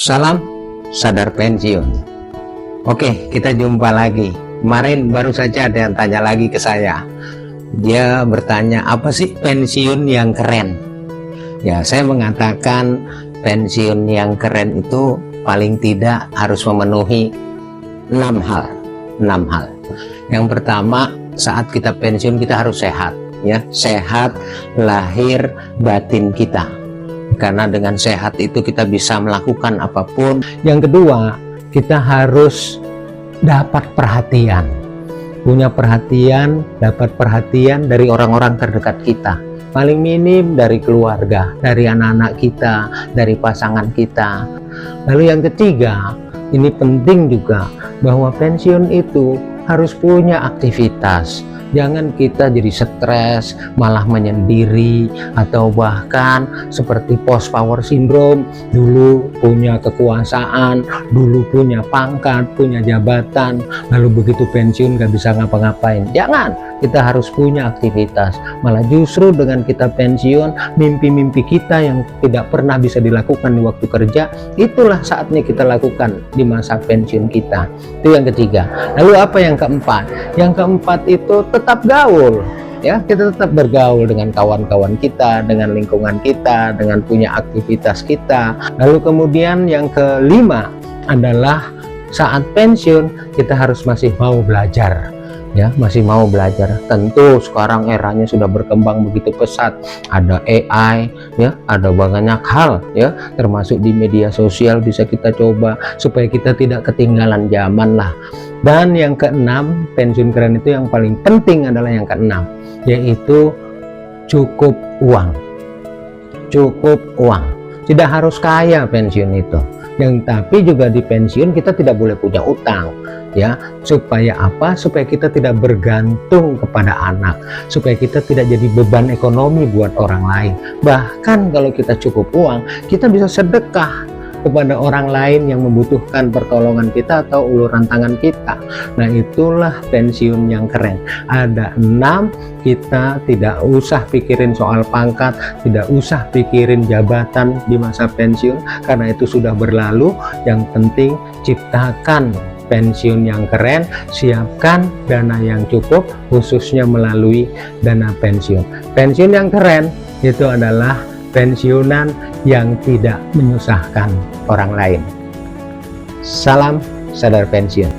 Salam sadar pensiun. Oke, kita jumpa lagi. Kemarin baru saja ada yang tanya lagi ke saya. Dia bertanya, apa sih pensiun yang keren? Ya, saya mengatakan pensiun yang keren itu paling tidak harus memenuhi 6 hal. Yang pertama, saat kita pensiun kita harus sehat, ya, sehat lahir batin kita. Karena dengan sehat itu kita bisa melakukan apapun. Yang kedua, kita harus dapat perhatian, punya perhatian, dapat perhatian dari orang-orang terdekat kita. Paling minim dari keluarga, dari anak-anak kita, dari pasangan kita. Lalu yang ketiga, ini penting juga, bahwa pensiun itu harus punya aktivitas. Jangan kita jadi stres, malah menyendiri, atau bahkan seperti post power syndrome, dulu punya kekuasaan, dulu punya pangkat, punya jabatan, lalu begitu pensiun gak bisa ngapa-ngapain. Jangan, kita harus punya aktivitas. Malah justru dengan kita pensiun, mimpi-mimpi kita yang tidak pernah bisa dilakukan di waktu kerja, itulah saatnya kita lakukan di masa pensiun kita. Itu yang ketiga. Lalu apa yang keempat? Yang keempat itu tetap gaul, ya, kita tetap bergaul dengan kawan-kawan kita, dengan lingkungan kita, dengan punya aktivitas kita. Lalu kemudian yang kelima adalah saat pensiun kita harus masih mau belajar, ya, masih mau belajar. Tentu sekarang eranya sudah berkembang begitu pesat, ada AI, ya, ada banyak hal, ya, termasuk di media sosial bisa kita coba supaya kita tidak ketinggalan zaman lah. Dan yang keenam, pensiun keren itu yang paling penting adalah yang keenam, yaitu cukup uang. Cukup uang. Tidak harus kaya pensiun itu, tapi juga di pensiun kita tidak boleh punya utang, ya. Supaya apa? Supaya kita tidak bergantung kepada anak, supaya kita tidak jadi beban ekonomi buat orang lain. Bahkan kalau kita cukup uang, kita bisa sedekah kepada orang lain yang membutuhkan pertolongan kita atau uluran tangan kita. Nah, itulah pensiun yang keren. Ada 6, kita tidak usah pikirin soal pangkat, tidak usah pikirin jabatan di masa pensiun, karena itu sudah berlalu. Yang penting ciptakan pensiun yang keren, siapkan dana yang cukup, khususnya melalui dana pensiun. Pensiun yang keren itu adalah pensiunan yang tidak menyusahkan orang lain. Salam sadar pensiun.